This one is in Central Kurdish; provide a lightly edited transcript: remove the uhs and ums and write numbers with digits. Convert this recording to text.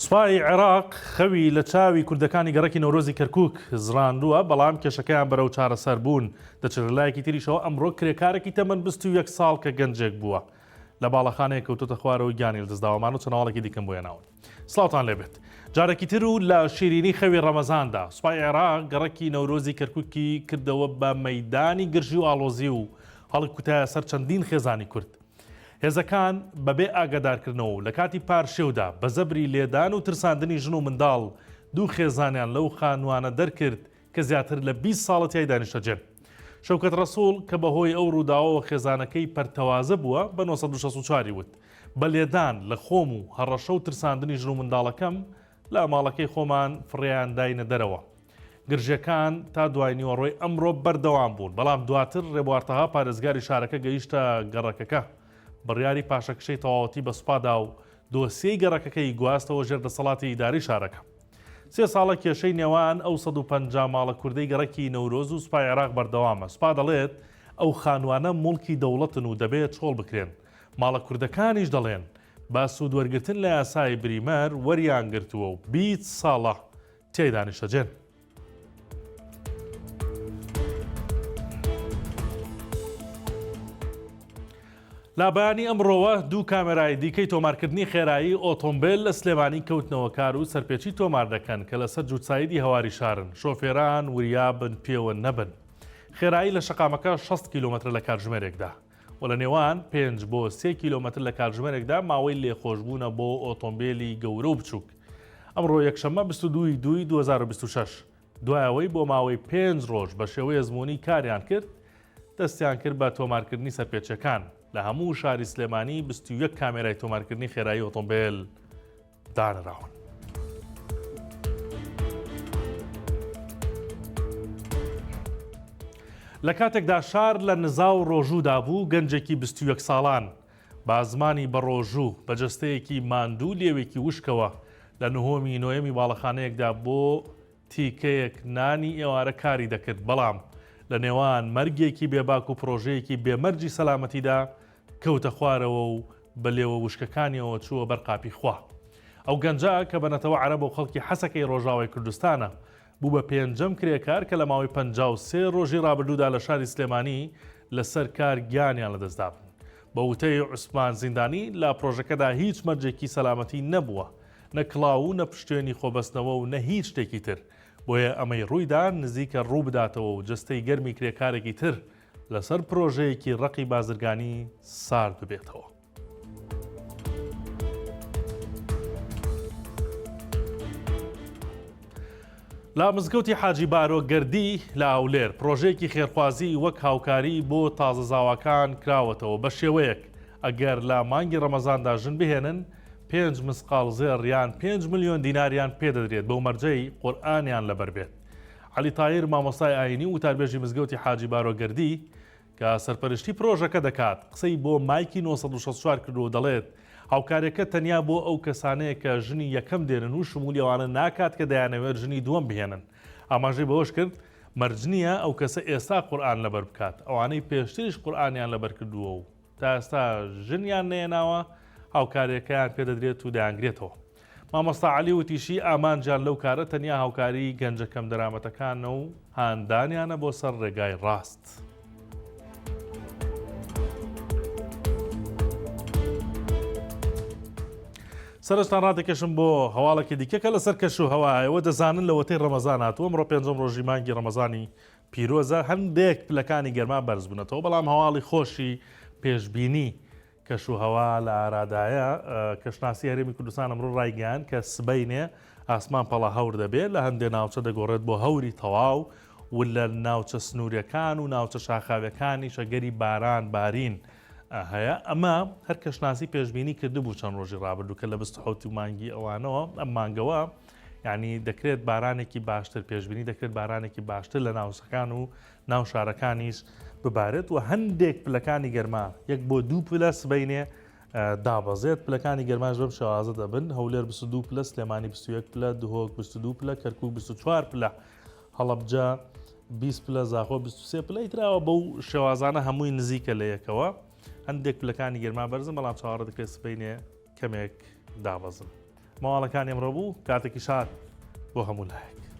سوپای عێراق خەوی لە چاوی کوردەکانی گەڕەکی نەورۆزی کەرکووک زڕاندووە، بەڵام کێشەکەیان بەرەو چارەسەر بوون. دەچرلایەکی تریشەوە ئەمڕۆ کرێکارێکی تەمەن 21 ساڵ کە گەنجێک بووە لە باڵەخانەیە کەوتۆتە خوارەوە گیانی لەدەستداوەمان و چەناڵێکی دیکەم بۆ هێناون. سڵاوتان لێبێت. جارێکی تر و لە شیرینی خەوی ڕەمەزاندا سوپای عێراق گەڕەکی نەورۆزی کەرکووکی کردەوە بە مەیدانی گرژی و ئاڵۆزی و هەڵی کوتایە سەر چەندین خێزانی کورد. هێزەکان بەبێ ئاگادارکردنەوە لە کاتی پارشێودا بە زەبری لێدان و ترساندنی ژن و منداڵ دوو خێزانیان لەو خانوانە دەرکرد کە زیاتر لە 20 ساڵە تیای دانیشتەجێن. شەوکەت ڕەسوڵ کە بەهۆی ئەو ڕووداوەوە خێزانەکەی پەرتەوازە بووە بە 1964 وت بە لێدان لە خۆم و هەڕەشە و ترساندنی ژن و منداڵەکەم لە ماڵەکەی خۆمان فڕیان داینە دەرەوە. گرژەکان تا دوای نیوەڕۆی ئەمڕۆ بەردەوام بوون، بەڵام دواتر ڕێبوارتەها پارێزگاری شارەکە گەیشتە گەڕەکەکە. بڕیاری پاشەکشەی تەواوەتی بە سوپادا و دۆسیەی گەڕەکەکەی گواستەوە ژێر دەسەڵاتی ئیداری شارەکە. 3 ساڵە کێشەی نێوان ئەو 150 ماڵە کوردەی گەڕەکی نەورۆز و سوپای عێراق بەردەوامە. سوپا دەڵێت ئەو خانوانە موڵکی دەوڵەتن و دەبێت چۆڵ بکرێن. ماڵە کوردەکانیش دەڵێن با سوودوەرگرتن لە یاسای بریمەر وەریان گرتووە و 20 ساڵە تێی دانیشتەجێن. لابانی ئەمڕۆوە دوو کامێرای دیکەی تۆمارکردنی خێرایی ئۆتۆمبیل لە سلێمانی کەوتنەوە کار و سەرپێچی تۆمار دەکەن کە لەسەر جووتسایدی هەواری شارن. شۆفێران وریابن پێوە نەبن. خێرایی لە شەقامەکە 60 کیلۆمەتر لە کاتژمێرێکدا و لە نێوان 5 بۆ 3 کیلۆمەتر لە کاتژمێرێکدا ماوەی لێخۆشبوونە بۆ ئۆتۆمبیلی گەورە و بچووک. ئەمڕۆ یەکشەممە 22/2/2026 دوایەوەی بۆ ماوەی 5 ڕۆژ بە شێوەیە زمانی کاریان کرد دەستیان کرد بە تۆمارکردنی سەرپێچەکان. لە هەموو شاری سلێمانی 21 کامێرای تۆمارکردنی خێرایی ئۆتۆمبیل دانراون. لە کاتێکدا شار لە نزا و ڕۆژوودا بوو، گەنجێکی 21 ساڵان بە زمانی بە ڕۆژوو بە جەستەیەکی ماندوو لێوێکی وشکەوە لە نهۆمی نۆیەمی باڵەخانەیەکدا بۆ تیکەیەک نانی ئێوارە کاری دەکرد، بەڵام لە نێوان مەرگێکی بێباک و پرۆژەیەکی بێمەرجی سەلامەتیدا کەوتە خوارەوە و بە لێوە وشکەکانیەوە چووە بەرقاپی خوا. ئەو گەنجە کە بەنەتەوە عەرەب و خەڵکی حەسەکەی ڕۆژاوای کوردستانە بوو بە پێنجەم کرێکار کە لە ماوەی 53 ڕۆژی ڕابردوودا لە شاری سلێمانی لەسەر کار گیانیان لەدەستدا بن. بە وتەی عوسمان زیندانی لە پرۆژەکەدا هیچ مەرجێکی سەلامەتی نەبووە، نە کڵاو و نە پشتێنی خۆبەستنەوە و نە هیچ شتێکی تر، بۆیە ئەمەی ڕوویدا نزیکە ڕوو بداتەوە و جەستەی گەرمی کرێکارێکی تر لەسەر پرۆژەیەکی ڕقی بازرگانی سارد ببێتەوە. لە مزگەوتی حاجی بارۆ گەردی لە ئاولێر پرۆژەیەکی خێرخوازی وەک هاوکاری بۆ تازەزاواکان کراوەتەوە بە شێوەیەک ئەگەر لە مانگی ڕەمەزاندا ژن بهێنن 5 مسقال زێڕ یان 5 ملیۆن دیناریان پێدەدرێت بەو مەرجەی قورئانیان لەبەر بێت. عەلی تایر مامۆستای ئاینی و وتاربێژی مزگەوتی حاجی بارۆ گەردی کە سەرپەرشتی پرۆژەکە دەکات قسەی بۆ مایکی 964 کردو و دەڵێت هاوکارێکە تەنیا بۆ ئەو کەسانەیە کە ژنی یەکەم دێنن و شمولی ئەوانە ناکات کە دەیانەوێت ژنی دووەم بهێنن. ئاماژەی بەوەش کرد مەرج نییە ئەو کەسە ئێستا قورئان لەبەر بکات، ئەوانەی پێشتریش قورئانیان لەبەر کردووە و تا ئێستا ژنیان نێناوە هاوکارێکەیان پێدەدرێت و دەیانگرێتەوە. مامۆستا عەلی وتیشی ئامانجان لەو کارە تەنیا هاوکاری گەنجەکەم دەرامەتەکانە و هاندانیانە بۆ سەر ڕێگای ڕاست. سەرنجتان ڕادەکەشم بۆ هەواڵێکی دیکە کە لەسەر کەش و هەوایەوە دەزانن لە وەتەی ڕەمەزان هاتووە. ئەمڕۆ 5ەم ڕۆژی مانگی ڕەمەزانی پیرۆزە، هەندێک پلەکانی گەرما بەرز بوونەتەوە، بەڵام هەواڵی خۆشی پێشبینی کەش و هەوا لە ئارادایە کەشناسی هەرێمی کوردستان ئەمڕۆ ڕایگەیان کە سبەینێ ئاسمان پەڵا هەور دەبێت، لە هەندێک ناوچە دەگۆڕێت بۆ هەوری تەواو و لە ناوچە سنووریەکان و ناوچە شاخاوەکانی شەگەری باران بارین هەیە. ئەمە هەر کەشناسی پێشبینی کردبوو چەند ڕۆژی ڕابردوو کە لە 27 مانگی ئەوانەوە ئەم مانگەوە یعنی دەکرێت بارانێکی باشتر پێشبینی دەکرێت بارانێکی باشتر لە ناوچەکان و ناو شارەکانیش ببارێت و هەندێک پلەکانی گەرما 1 بۆ 2 پلە سبەینێ دابەزێت. پلەکانی گەرماش بەم شێوازە دەبن، هەولێر 22 پلە، سلێمانی 21 پلە، دهۆک 22 پلە، کەرکووک 24 پلە، هەڵەبجە 20 پلە، زاخۆ 23 پلە. ئیتراوە بەو شێوازانە هەمووی نزیکە لە یەکەوە. هەندێک پلەکانی گەرما بەرزن، بەڵام چاوەڕە دەکرێت سبەینێ کەمێک دابەزن. ماوەڵەکانی ئەمڕۆ بوو کاتێکی شاد بۆ هەموو لایەک.